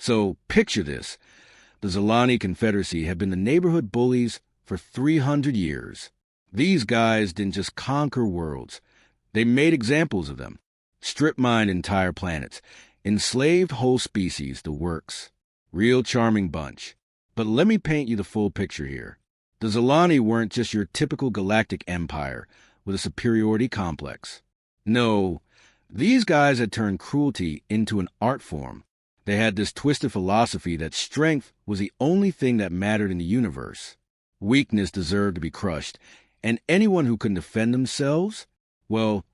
So picture this. The Zilani Confederacy had been the neighborhood bullies for 300 years. These guys didn't just conquer worlds. They made examples of them, strip-mined entire planets, enslaved whole species, the works. Real charming bunch. But let me paint you the full picture here. The Zilani weren't just your typical galactic empire with a superiority complex. No, these guys had turned cruelty into an art form. They had this twisted philosophy that strength was the only thing that mattered in the universe. Weakness deserved to be crushed, and anyone who couldn't defend themselves, well,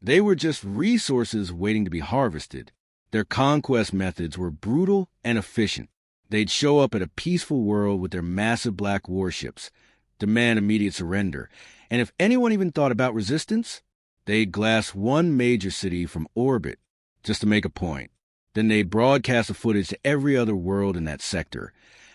they were just resources waiting to be harvested. Their conquest methods were brutal and efficient. They'd show up at a peaceful world with their massive black warships, demand immediate surrender, and if anyone even thought about resistance, they'd glass one major city from orbit just to make a point. Then they'd broadcast the footage to every other world in that sector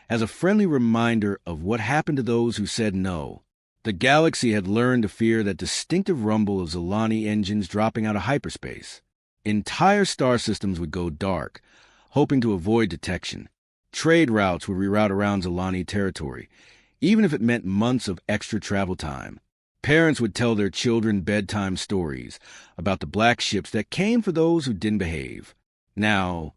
as a friendly reminder of what happened to those who said no. The galaxy had learned to fear that distinctive rumble of Zilani engines dropping out of hyperspace. Entire star systems would go dark, hoping to avoid detection. Trade routes would reroute around Zilani territory, even if it meant months of extra travel time. Parents would tell their children bedtime stories about the black ships that came for those who didn't behave. Now,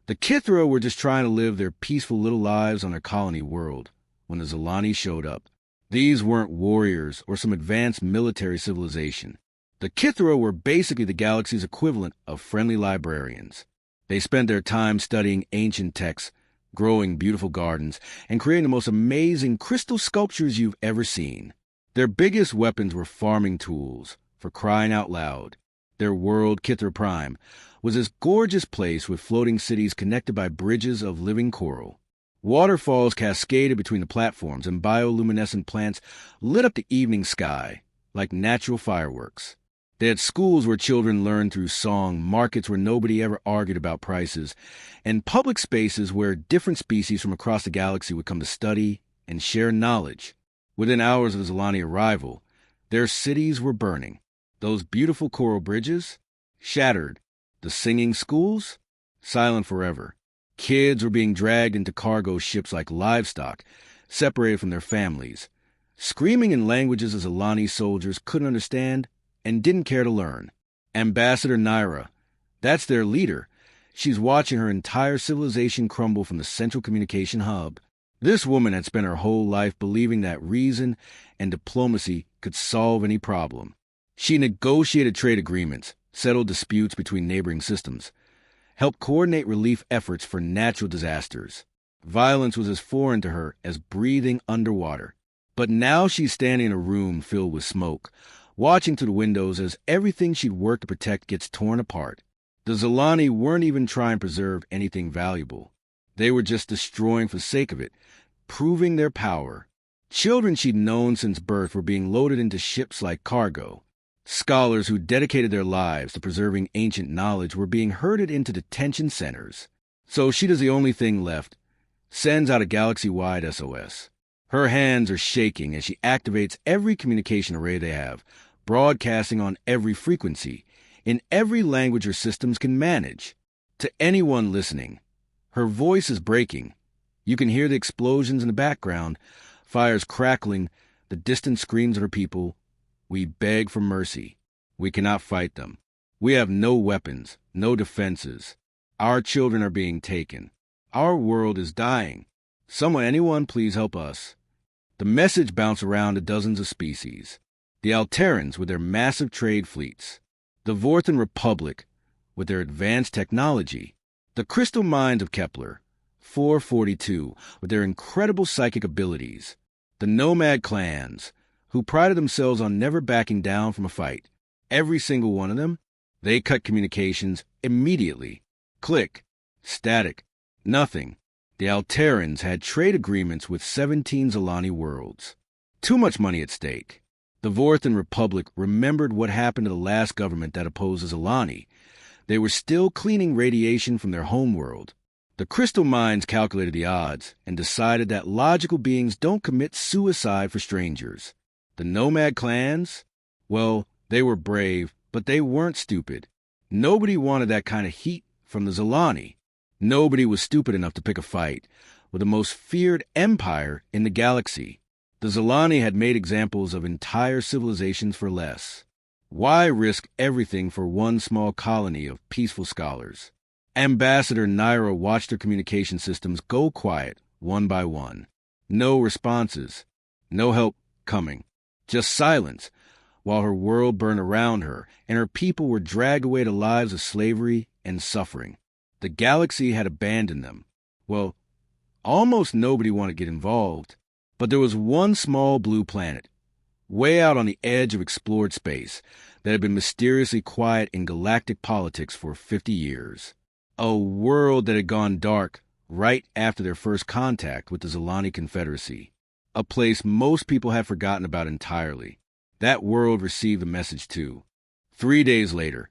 the Kithra were just trying to live their peaceful little lives on their colony world when the Zilani showed up. These weren't warriors or some advanced military civilization. The Kithra were basically the galaxy's equivalent of friendly librarians. They spent their time studying ancient texts, growing beautiful gardens, and creating the most amazing crystal sculptures you've ever seen. Their biggest weapons were farming tools, for crying out loud. Their world, Kithra Prime, was this gorgeous place with floating cities connected by bridges of living coral. Waterfalls cascaded between the platforms, and bioluminescent plants lit up the evening sky like natural fireworks. They had schools where children learned through song, markets where nobody ever argued about prices, and public spaces where different species from across the galaxy would come to study and share knowledge. Within hours of Zilani arrival, their cities were burning. Those beautiful coral bridges, shattered. The singing schools, silent forever. Kids were being dragged into cargo ships like livestock, separated from their families, screaming in languages the Zilani soldiers couldn't understand and didn't care to learn. Ambassador Naira, that's their leader. She's watching her entire civilization crumble from the central communication hub. This woman had spent her whole life believing that reason and diplomacy could solve any problem. She negotiated trade agreements, settled disputes between neighboring systems, helped coordinate relief efforts for natural disasters. Violence was as foreign to her as breathing underwater. But now she's standing in a room filled with smoke, watching through the windows as everything she'd worked to protect gets torn apart. The Zilani weren't even trying to preserve anything valuable. They were just destroying for the sake of it, proving their power. Children she'd known since birth were being loaded into ships like cargo. Scholars who dedicated their lives to preserving ancient knowledge were being herded into detention centers. So she does the only thing left, sends out a galaxy-wide SOS. Her hands are shaking as she activates every communication array they have, broadcasting on every frequency, in every language her systems can manage. To anyone listening, her voice is breaking. You can hear the explosions in the background, fires crackling, the distant screams of her people. We beg for mercy. We cannot fight them. We have no weapons, no defenses. Our children are being taken. Our world is dying. Anyone, please help us. The message bounced around to dozens of species. The Alterans with their massive trade fleets. The Vorthan Republic with their advanced technology. The crystal minds of Kepler, 442, with their incredible psychic abilities. The nomad clans, who prided themselves on never backing down from a fight. Every single one of them, they cut communications immediately. Click. Static. Nothing. The Alterans had trade agreements with 17 Zilani worlds. Too much money at stake. The Vorthan Republic remembered what happened to the last government that opposed the Zilani. They were still cleaning radiation from their homeworld. The crystal minds calculated the odds and decided that logical beings don't commit suicide for strangers. The nomad clans? Well, they were brave, but they weren't stupid. Nobody wanted that kind of heat from the Zilani. Nobody was stupid enough to pick a fight with the most feared empire in the galaxy. The Zilani had made examples of entire civilizations for less. Why risk everything for one small colony of peaceful scholars? Ambassador Naira watched her communication systems go quiet one by one. No responses, no help coming, just silence, while her world burned around her and her people were dragged away to lives of slavery and suffering. The galaxy had abandoned them. Well, almost nobody wanted to get involved. But there was one small blue planet, way out on the edge of explored space, that had been mysteriously quiet in galactic politics for 50 years. A world that had gone dark right after their first contact with the Zilani Confederacy. A place most people had forgotten about entirely. That world received a message too. 3 days later,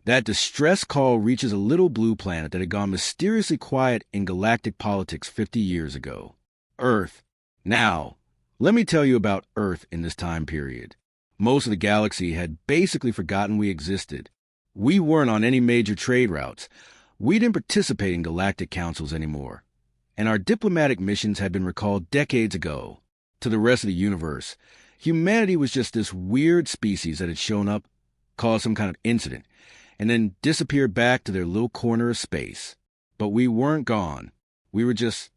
that distress call reaches a little blue planet that had gone mysteriously quiet in galactic politics 50 years ago. Earth. Now, let me tell you about Earth in this time period. Most of the galaxy had basically forgotten we existed. We weren't on any major trade routes. We didn't participate in galactic councils anymore. And our diplomatic missions had been recalled decades ago. To the rest of the universe, humanity was just this weird species that had shown up, caused some kind of incident, and then disappeared back to their little corner of space. But we weren't gone. We were just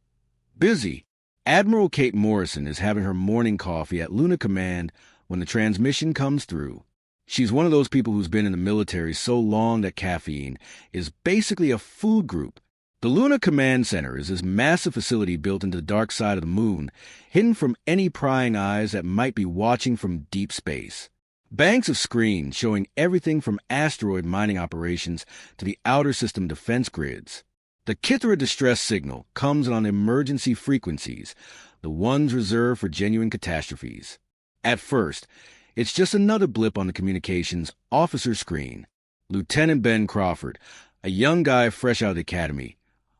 busy. Admiral Kate Morrison is having her morning coffee at Luna Command when the transmission comes through. She's one of those people who's been in the military so long that caffeine is basically a food group. The Luna Command Center is this massive facility built into the dark side of the moon, hidden from any prying eyes that might be watching from deep space. Banks of screens showing everything from asteroid mining operations to the outer system defense grids. The Kithra distress signal comes on emergency frequencies, the ones reserved for genuine catastrophes. At first, it's just another blip on the communications officer screen. Lieutenant Ben Crawford, a young guy fresh out of the academy,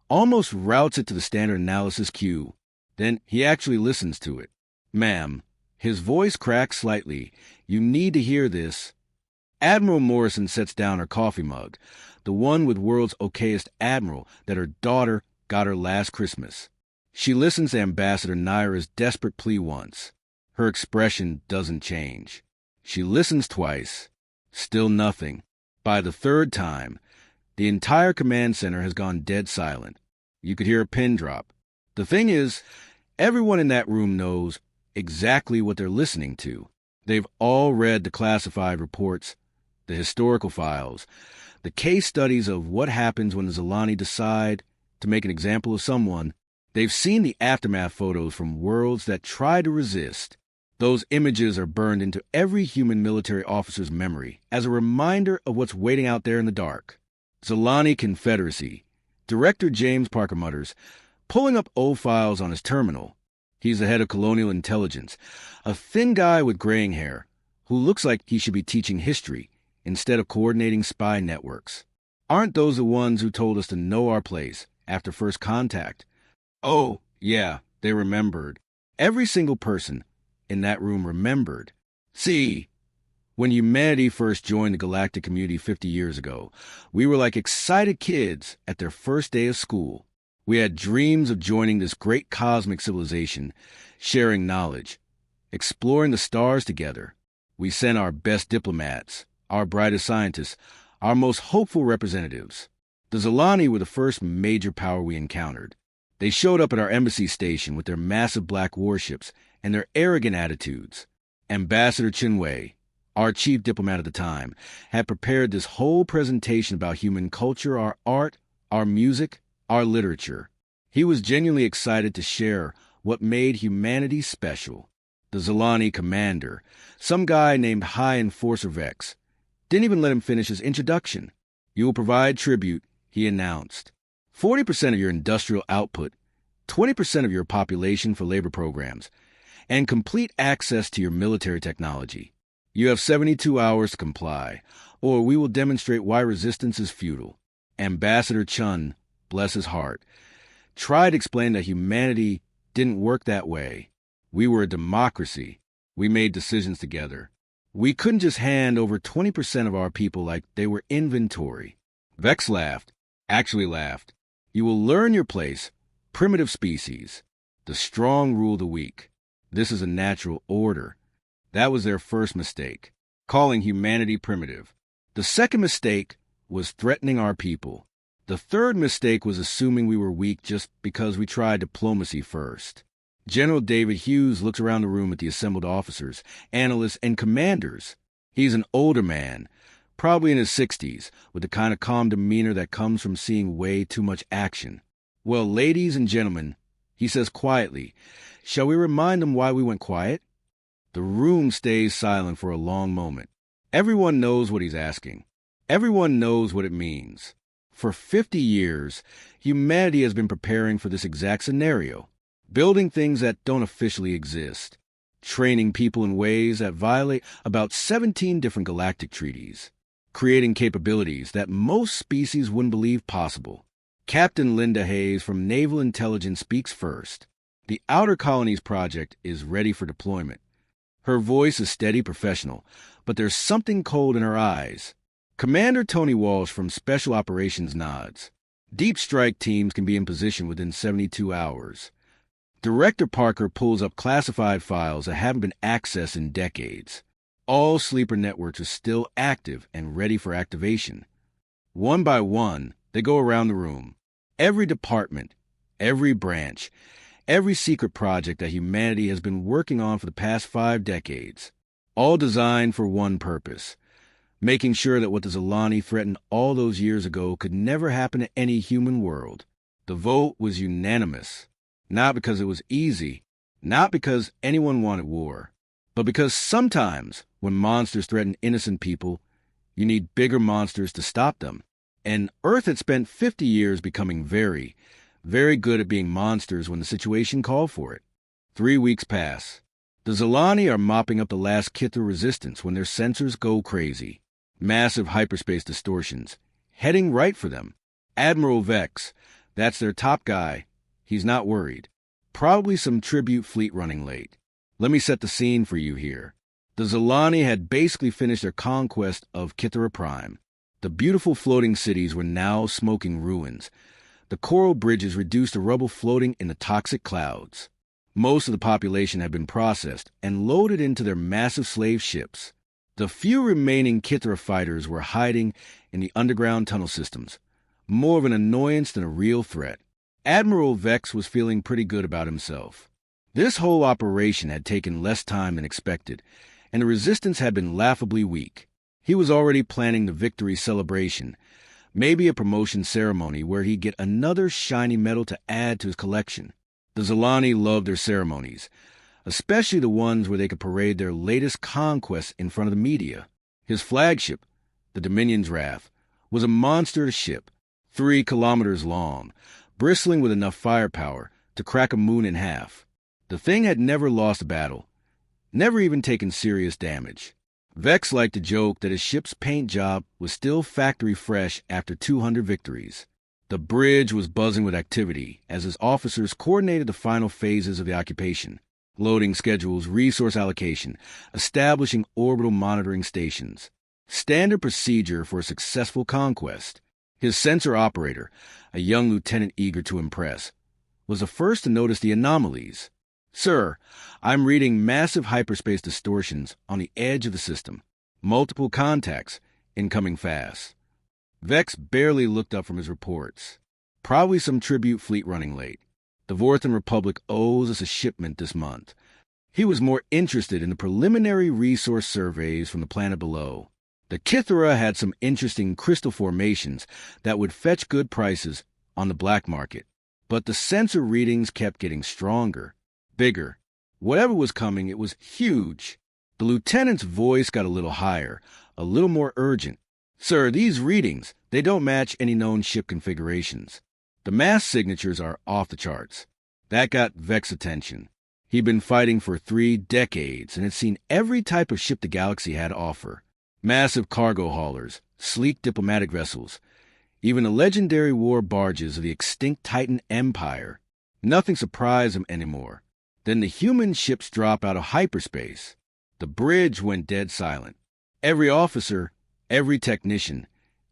almost routes it to the standard analysis queue. Then he actually listens to it. Ma'am, his voice cracks slightly. You need to hear this. Admiral Morrison sets down her coffee mug, the one with world's okayest admiral that her daughter got her last Christmas. She listens to Ambassador Naira's desperate plea once. Her expression doesn't change. She listens twice. Still nothing. By the third time, the entire command center has gone dead silent. You could hear a pin drop. The thing is, everyone in that room knows exactly what they're listening to. They've all read the classified reports, the historical files, the case studies of what happens when the Zilani decide to make an example of someone. They've seen the aftermath photos from worlds that try to resist. Those images are burned into every human military officer's memory as a reminder of what's waiting out there in the dark. Zilani Confederacy. Director James Parker mutters, pulling up old files on his terminal. He's the head of colonial intelligence, a thin guy with graying hair, who looks like he should be teaching history instead of coordinating spy networks. Aren't those the ones who told us to know our place after first contact? Oh, yeah, they remembered. Every single person in that room remembered. See, when humanity first joined the galactic community 50 years ago, we were like excited kids at their first day of school. We had dreams of joining this great cosmic civilization, sharing knowledge, exploring the stars together. We sent our best diplomats, our brightest scientists, our most hopeful representatives. The Zilani were the first major power we encountered. They showed up at our embassy station with their massive black warships and their arrogant attitudes. Ambassador Chinwei, our chief diplomat at the time, had prepared this whole presentation about human culture, our art, our music, our literature. He was genuinely excited to share what made humanity special. The Zilani commander, some guy named High Enforcer Vex, didn't even let him finish his introduction. You will provide tribute, he announced. 40% of your industrial output, 20% of your population for labor programs, and complete access to your military technology. You have 72 hours to comply, or we will demonstrate why resistance is futile. Ambassador Chun, bless his heart, tried to explain that humanity didn't work that way. We were a democracy. We made decisions together. We couldn't just hand over 20% of our people like they were inventory. Vex laughed, actually laughed. You will learn your place, primitive species. The strong rule the weak. This is a natural order. That was their first mistake, calling humanity primitive. The second mistake was threatening our people. The third mistake was assuming we were weak just because we tried diplomacy first. General David Hughes looks around the room at the assembled officers, analysts, and commanders. He's an older man, probably in his 60s, with the kind of calm demeanor that comes from seeing way too much action. Well, ladies and gentlemen, he says quietly, shall we remind them why we went quiet? The room stays silent for a long moment. Everyone knows what he's asking. Everyone knows what it means. For 50 years, humanity has been preparing for this exact scenario, building things that don't officially exist, training people in ways that violate about 17 different galactic treaties, creating capabilities that most species wouldn't believe possible. Captain Linda Hayes from Naval Intelligence speaks first. The Outer Colonies project is ready for deployment. Her voice is steady, professional, but there's something cold in her eyes. Commander Tony Walsh from Special Operations nods. Deep strike teams can be in position within 72 hours. Director Parker pulls up classified files that haven't been accessed in decades. All sleeper networks are still active and ready for activation. One by one, they go around the room. Every department, every branch, every secret project that humanity has been working on for the past 5 decades, all designed for one purpose, making sure that what the Zilani threatened all those years ago could never happen to any human world. The vote was unanimous, not because it was easy, not because anyone wanted war, but because sometimes when monsters threaten innocent people, you need bigger monsters to stop them. And Earth had spent 50 years becoming very, very good at being monsters when the situation called for it. 3 weeks pass. The Zilani are mopping up the last Kithra resistance when their sensors go crazy. Massive hyperspace distortions, heading right for them. Admiral Vex, that's their top guy. He's not worried. Probably some tribute fleet running late. Let me set the scene for you here. The Zilani had basically finished their conquest of Kithra Prime. The beautiful floating cities were now smoking ruins. The coral bridges reduced to rubble floating in the toxic clouds. Most of the population had been processed and loaded into their massive slave ships. The few remaining Kithra fighters were hiding in the underground tunnel systems, more of an annoyance than a real threat. Admiral Vex was feeling pretty good about himself. This whole operation had taken less time than expected, and the resistance had been laughably weak. He was already planning the victory celebration, maybe a promotion ceremony where he'd get another shiny medal to add to his collection. The Zilani loved their ceremonies, especially the ones where they could parade their latest conquests in front of the media. His flagship, the Dominion's Wrath, was a monster ship, 3 kilometers long, bristling with enough firepower to crack a moon in half. The thing had never lost a battle, never even taken serious damage. Vex liked to joke that his ship's paint job was still factory fresh after 200 victories. The bridge was buzzing with activity as his officers coordinated the final phases of the occupation, loading schedules, resource allocation, establishing orbital monitoring stations. Standard procedure for a successful conquest. His sensor operator, a young lieutenant eager to impress, was the first to notice the anomalies. Sir, I'm reading massive hyperspace distortions on the edge of the system. Multiple contacts, incoming fast. Vex barely looked up from his reports. Probably some tribute fleet running late. The Vorthan Republic owes us a shipment this month. He was more interested in the preliminary resource surveys from the planet below. The Kithra had some interesting crystal formations that would fetch good prices on the black market. But the sensor readings kept getting stronger. Bigger. Whatever was coming, it was huge. The lieutenant's voice got a little higher, a little more urgent. Sir, these readings, they don't match any known ship configurations. The mass signatures are off the charts. That got Vex's attention. He'd been fighting for 3 decades and had seen every type of ship the galaxy had to offer. Massive cargo haulers, sleek diplomatic vessels, even the legendary war barges of the extinct Titan Empire. Nothing surprised him anymore. Then the human ships drop out of hyperspace. The bridge went dead silent. Every officer, every technician,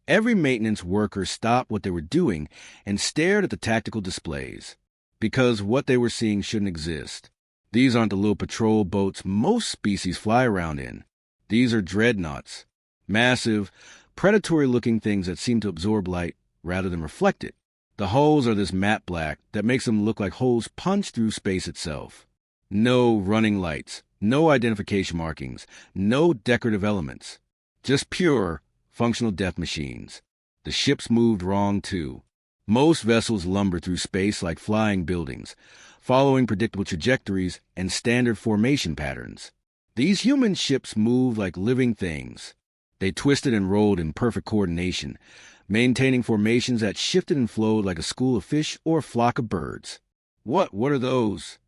Every maintenance worker stopped what they were doing and stared at the tactical displays, because what they were seeing shouldn't exist. These aren't the little patrol boats most species fly around in. These are dreadnoughts, massive, predatory-looking things that seem to absorb light rather than reflect it. The hulls are this matte black that makes them look like holes punched through space itself. No running lights, no identification markings, no decorative elements. Just pure, functional death machines. The ships moved wrong, too. Most vessels lumber through space like flying buildings, following predictable trajectories and standard formation patterns. These human ships move like living things. They twisted and rolled in perfect coordination, maintaining formations that shifted and flowed like a school of fish or a flock of birds. What are those?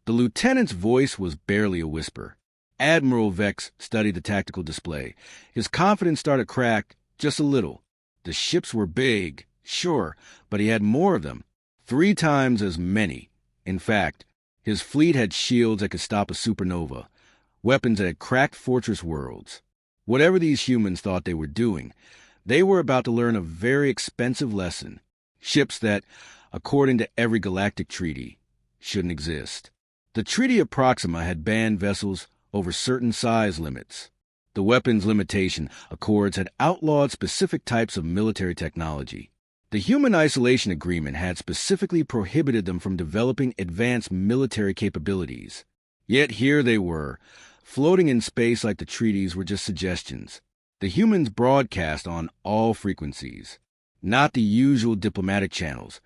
The lieutenant's voice was barely a whisper. Admiral Vex studied the tactical display. His confidence started to crack just a little. The ships were big, sure, but he had more of them. 3 times as many. In fact, his fleet had shields that could stop a supernova, weapons that had cracked fortress worlds. Whatever these humans thought they were doing, they were about to learn a very expensive lesson. Ships that, according to every galactic treaty, shouldn't exist. The Treaty of Proxima had banned vessels over certain size limits. The weapons limitation accords had outlawed specific types of military technology. The Human Isolation Agreement had specifically prohibited them from developing advanced military capabilities. Yet here they were, floating in space like the treaties were just suggestions. The humans broadcast on all frequencies, not the usual diplomatic channels,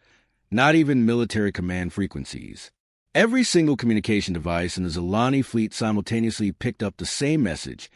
not even military command frequencies. Every single communication device in the Zilani fleet simultaneously picked up the same message,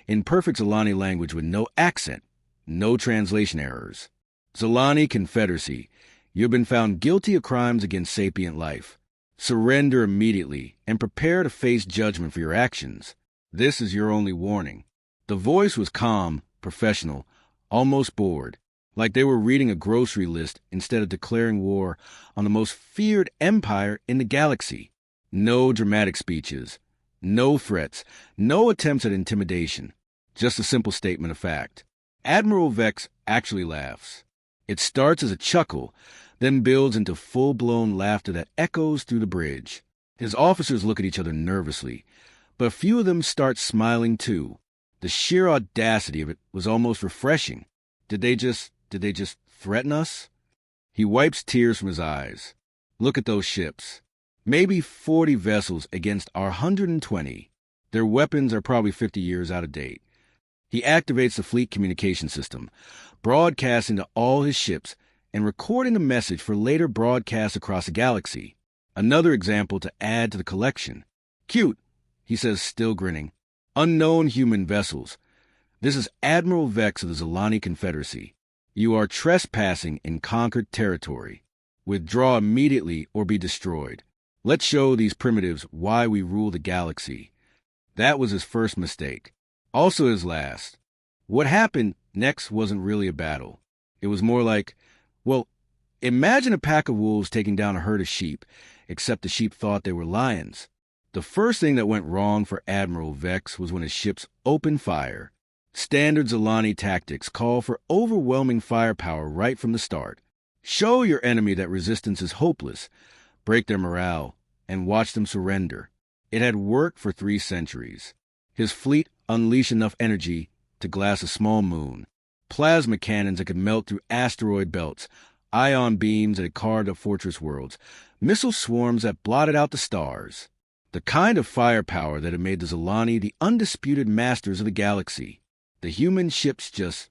in perfect Zilani language with no accent, no translation errors. Zilani Confederacy, you have been found guilty of crimes against sapient life. Surrender immediately and prepare to face judgment for your actions. This is your only warning. The voice was calm, professional, almost bored, like they were reading a grocery list instead of declaring war on the most feared empire in the galaxy. No dramatic speeches, no threats, no attempts at intimidation, just a simple statement of fact. Admiral Vex actually laughs. It starts as a chuckle, then builds into full-blown laughter that echoes through the bridge. His officers look at each other nervously, but a few of them start smiling too. The sheer audacity of it was almost refreshing. Did they just threaten us? He wipes tears from his eyes. Look at those ships. Maybe 40 vessels against our 120. Their weapons are probably 50 years out of date. He activates the fleet communication system, broadcasting to all his ships and recording the message for later broadcasts across the galaxy. Another example to add to the collection. Cute, he says, still grinning. Unknown human vessels. This is Admiral Vex of the Zilani Confederacy. You are trespassing in conquered territory. Withdraw immediately or be destroyed. Let's show these primitives why we rule the galaxy. That was his first mistake. Also his last. What happened next wasn't really a battle. It was more like, well, imagine a pack of wolves taking down a herd of sheep, except the sheep thought they were lions. The first thing that went wrong for Admiral Vex was when his ships opened fire. Standard Zilani tactics call for overwhelming firepower right from the start. Show your enemy that resistance is hopeless, break their morale, and watch them surrender. It had worked for 3 centuries. His fleet unleashed enough energy to glass a small moon, plasma cannons that could melt through asteroid belts, ion beams that had carved up fortress worlds, missile swarms that blotted out the stars. The kind of firepower that had made the Zilani the undisputed masters of the galaxy. The human ships just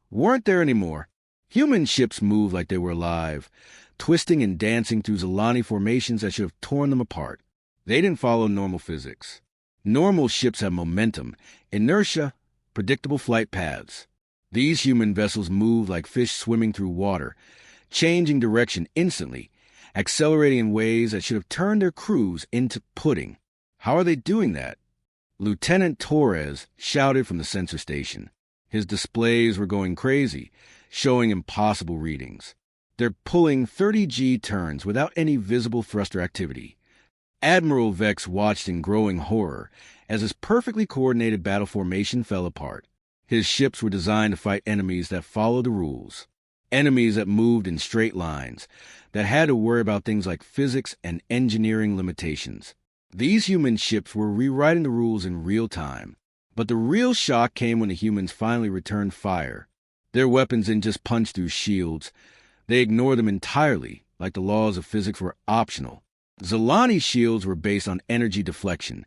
weren't there anymore. Human ships moved like they were alive, twisting and dancing through Zilani formations that should have torn them apart. They didn't follow normal physics. Normal ships have momentum, inertia, predictable flight paths. These human vessels move like fish swimming through water, changing direction instantly, accelerating in ways that should have turned their crews into pudding. How are they doing that? Lieutenant Torres shouted from the sensor station. His displays were going crazy, showing impossible readings. They're pulling 30G turns without any visible thruster activity. Admiral Vex watched in growing horror as his perfectly coordinated battle formation fell apart. His ships were designed to fight enemies that followed the rules, enemies that moved in straight lines, that had to worry about things like physics and engineering limitations. These human ships were rewriting the rules in real time. But the real shock came when the humans finally returned fire. Their weapons didn't just punch through shields. They ignored them entirely, like the laws of physics were optional. Zilani's shields were based on energy deflection,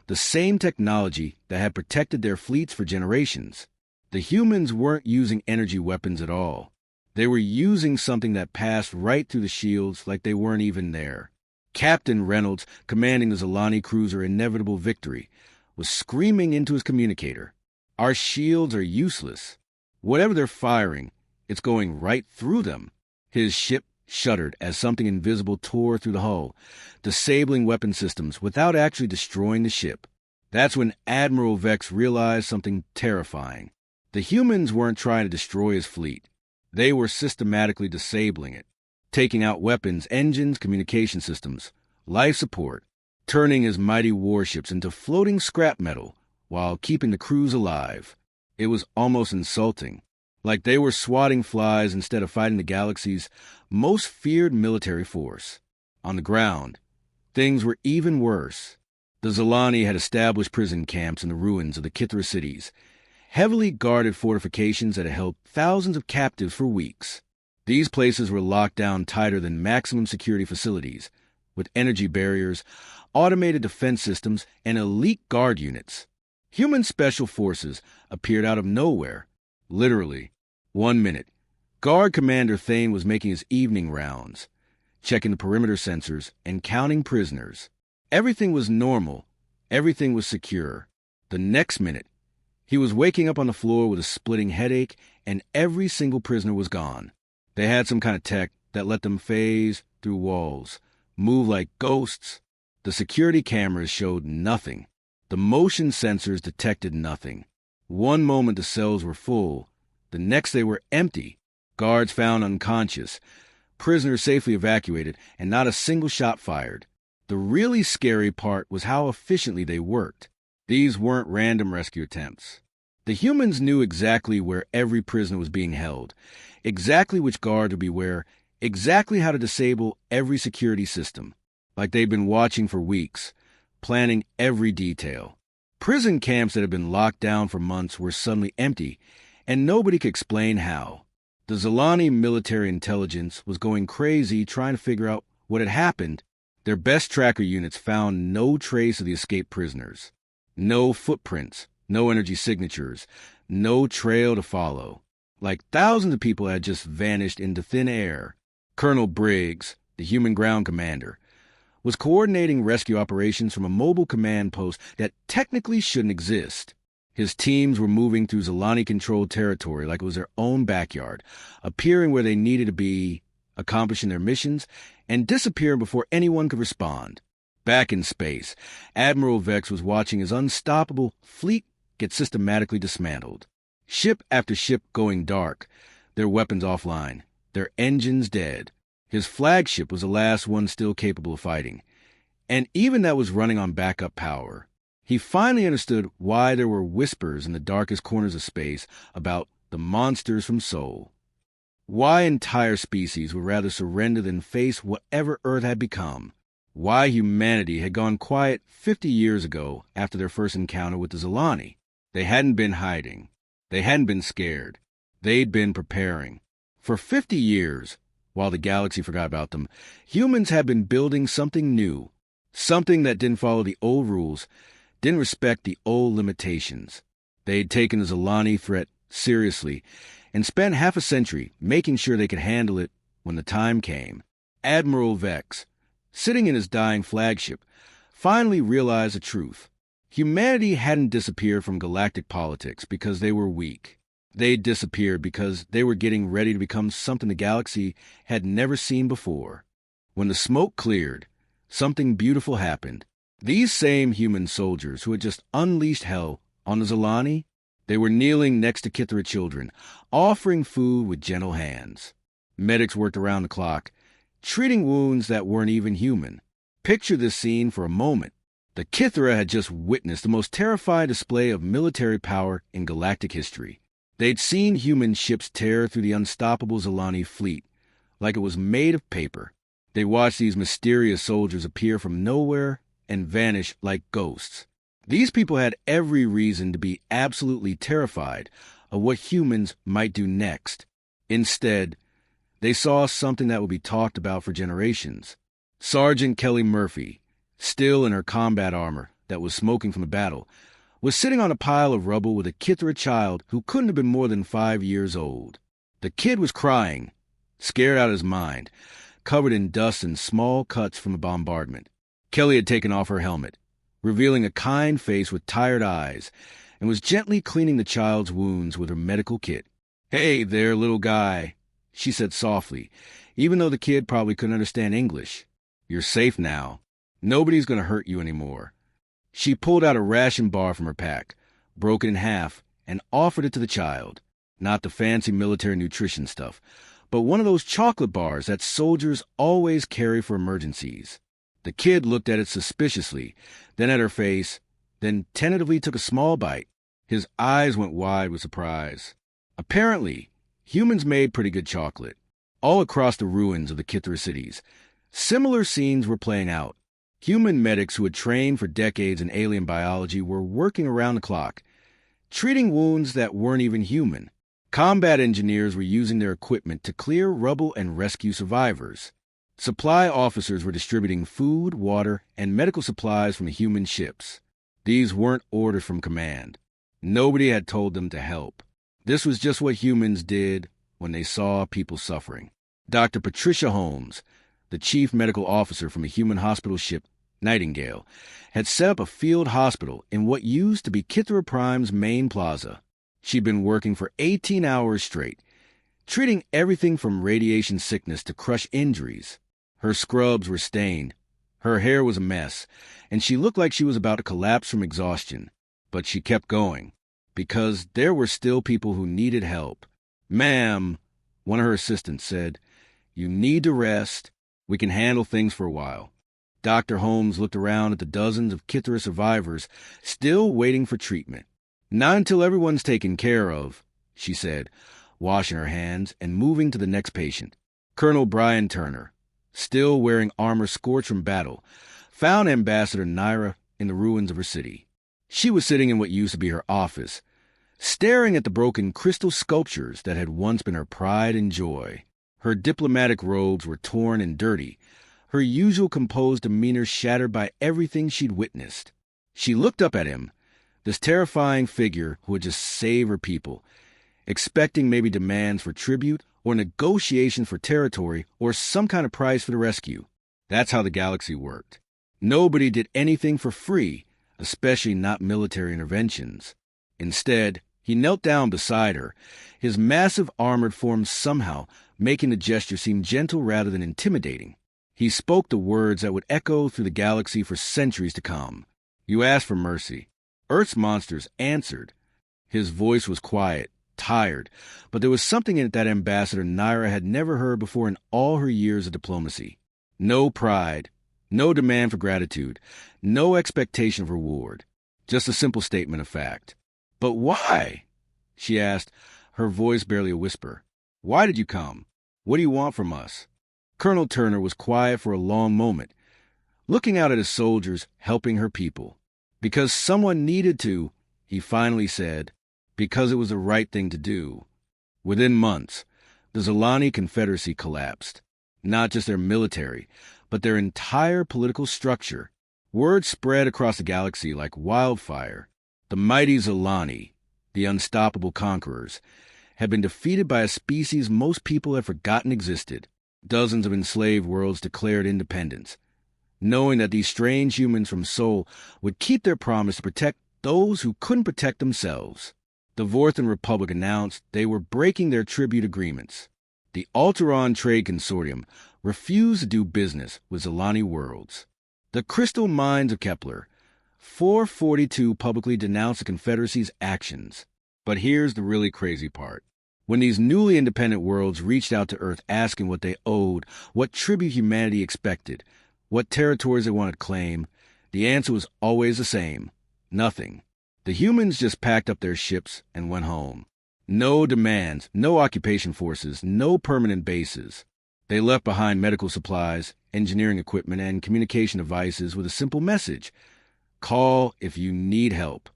the same technology that had protected their fleets for generations. The humans weren't using energy weapons at all. They were using something that passed right through the shields like they weren't even there. Captain Reynolds, commanding the Zilani cruiser Inevitable Victory, was screaming into his communicator, "Our shields are useless. Whatever they're firing, it's going right through them." His ship shuddered as something invisible tore through the hull, disabling weapon systems without actually destroying the ship. That's when Admiral Vex realized something terrifying. The humans weren't trying to destroy his fleet. They were systematically disabling it, taking out weapons, engines, communication systems, life support, turning his mighty warships into floating scrap metal while keeping the crews alive. It was almost insulting, like they were swatting flies instead of fighting the galaxy's most feared military force. On the ground, things were even worse. The Zilani had established prison camps in the ruins of the Kithra cities, heavily guarded fortifications that had held thousands of captives for weeks. These places were locked down tighter than maximum security facilities, with energy barriers, automated defense systems, and elite guard units. Human special forces appeared out of nowhere. Literally. 1 minute, Guard Commander Thane was making his evening rounds, checking the perimeter sensors and counting prisoners. Everything was normal. Everything was secure. The next minute, he was waking up on the floor with a splitting headache, and every single prisoner was gone. They had some kind of tech that let them phase through walls, move like ghosts. The security cameras showed nothing. The motion sensors detected nothing. One moment the cells were full, the next they were empty. Guards found unconscious, prisoners safely evacuated, and not a single shot fired. The really scary part was how efficiently they worked. These weren't random rescue attempts. The humans knew exactly where every prisoner was being held, exactly which guard to be where, exactly how to disable every security system, like they'd been watching for weeks, planning every detail. Prison camps that had been locked down for months were suddenly empty, and nobody could explain how. The Zilani military intelligence was going crazy trying to figure out what had happened. Their best tracker units found no trace of the escaped prisoners. No footprints, no energy signatures, no trail to follow. Like thousands of people had just vanished into thin air. Colonel Briggs, the human ground commander, was coordinating rescue operations from a mobile command post that technically shouldn't exist. His teams were moving through Zilani-controlled territory like it was their own backyard, appearing where they needed to be, accomplishing their missions, and disappearing before anyone could respond. Back in space, Admiral Vex was watching his unstoppable fleet get systematically dismantled. Ship after ship going dark, their weapons offline, their engines dead. His flagship was the last one still capable of fighting, and even that was running on backup power. He finally understood why there were whispers in the darkest corners of space about the monsters from Sol. Why entire species would rather surrender than face whatever Earth had become. Why humanity had gone quiet 50 years ago after their first encounter with the Zilani. They hadn't been hiding. They hadn't been scared. They'd been preparing. For 50 years, while the galaxy forgot about them, humans had been building something new, something that didn't follow the old rules, didn't respect the old limitations. They'd taken the Zilani threat seriously and spent half a century making sure they could handle it when the time came. Admiral Vex, sitting in his dying flagship, finally realized the truth. Humanity hadn't disappeared from galactic politics because they were weak. They'd disappeared because they were getting ready to become something the galaxy had never seen before. When the smoke cleared, something beautiful happened. These same human soldiers who had just unleashed hell on the Zilani, they were kneeling next to Kithra children, offering food with gentle hands. Medics worked around the clock, treating wounds that weren't even human. Picture this scene for a moment. The Kithra had just witnessed the most terrifying display of military power in galactic history. They'd seen human ships tear through the unstoppable Zilani fleet like it was made of paper. They watched these mysterious soldiers appear from nowhere and vanish like ghosts. These people had every reason to be absolutely terrified of what humans might do next. Instead, they saw something that would be talked about for generations. Sergeant Kelly Murphy, still in her combat armor that was smoking from the battle, was sitting on a pile of rubble with a Kithra child who couldn't have been more than 5 years old. The kid was crying, scared out of his mind, covered in dust and small cuts from the bombardment. Kelly had taken off her helmet, revealing a kind face with tired eyes, and was gently cleaning the child's wounds with her medical kit. "Hey there, little guy," she said softly, even though the kid probably couldn't understand English. "You're safe now. Nobody's going to hurt you anymore." She pulled out a ration bar from her pack, broke it in half, and offered it to the child. Not the fancy military nutrition stuff, but one of those chocolate bars that soldiers always carry for emergencies. The kid looked at it suspiciously, then at her face, then tentatively took a small bite. His eyes went wide with surprise. Apparently, humans made pretty good chocolate. All across the ruins of the Kithra cities, similar scenes were playing out. Human medics who had trained for decades in alien biology were working around the clock, treating wounds that weren't even human. Combat engineers were using their equipment to clear rubble and rescue survivors. Supply officers were distributing food, water, and medical supplies from the human ships. These weren't orders from command. Nobody had told them to help. This was just what humans did when they saw people suffering. Dr. Patricia Holmes, the chief medical officer from a human hospital ship, Nightingale, had set up a field hospital in what used to be Kithra Prime's main plaza. She'd been working for 18 hours straight, treating everything from radiation sickness to crush injuries. Her scrubs were stained, her hair was a mess, and she looked like she was about to collapse from exhaustion. But she kept going, because there were still people who needed help. "Ma'am," one of her assistants said, "you need to rest. We can handle things for a while." Dr. Holmes looked around at the dozens of Kithra survivors still waiting for treatment. "Not until everyone's taken care of," she said, washing her hands and moving to the next patient. Colonel Brian Turner, still wearing armor scorched from battle, found Ambassador Naira in the ruins of her city. She was sitting in what used to be her office, staring at the broken crystal sculptures that had once been her pride and joy. Her diplomatic robes were torn and dirty, her usual composed demeanor shattered by everything she'd witnessed. She looked up at him, this terrifying figure who had just saved her people, expecting maybe demands for tribute or negotiation for territory or some kind of prize for the rescue. That's how the galaxy worked. Nobody did anything for free, especially not military interventions. Instead, he knelt down beside her, his massive armored form somehow making the gesture seem gentle rather than intimidating. He spoke the words that would echo through the galaxy for centuries to come. "You asked for mercy." Earth's monsters answered. His voice was quiet, tired, but there was something in it that Ambassador Naira had never heard before in all her years of diplomacy. No pride, no demand for gratitude, no expectation of reward. Just a simple statement of fact. "But why?" she asked, her voice barely a whisper. "Why did you come? What do you want from us?" Colonel Turner was quiet for a long moment, looking out at his soldiers helping her people. "Because someone needed to," he finally said, "because it was the right thing to do." Within months, the Zilani Confederacy collapsed. Not just their military, but their entire political structure. Word spread across the galaxy like wildfire. The mighty Zilani, the unstoppable conquerors, had been defeated by a species most people had forgotten existed. Dozens of enslaved worlds declared independence, knowing that these strange humans from Sol would keep their promise to protect those who couldn't protect themselves. The Vorthan Republic announced they were breaking their tribute agreements. The Alteron Trade Consortium refused to do business with Zilani worlds. The crystal mines of Kepler, 442, publicly denounced the Confederacy's actions. But here's the really crazy part. When these newly independent worlds reached out to Earth asking what they owed, what tribute humanity expected, what territories they wanted to claim, The answer was always the same: nothing. The humans just packed up their ships and went home. No demands, no occupation forces, no permanent bases. They left behind medical supplies, engineering equipment, and communication devices with a simple message: call if you need help.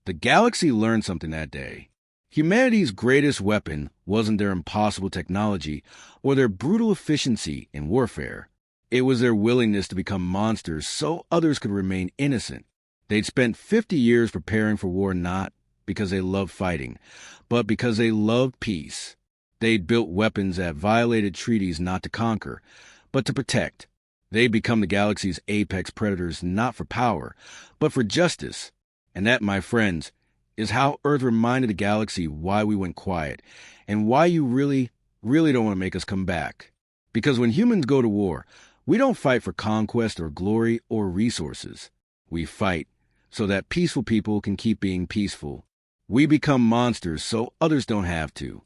The galaxy learned something that day. Humanity's greatest weapon wasn't their impossible technology or their brutal efficiency in warfare. It was their willingness to become monsters so others could remain innocent. They'd spent 50 years preparing for war not because they loved fighting, but because they loved peace. They'd built weapons that violated treaties not to conquer, but to protect. They'd become the galaxy's apex predators not for power, but for justice. And that, my friends, is how Earth reminded the galaxy why we went quiet and why you really don't want to make us come back. Because when humans go to war, we don't fight for conquest or glory or resources. We fight so that peaceful people can keep being peaceful. We become monsters so others don't have to.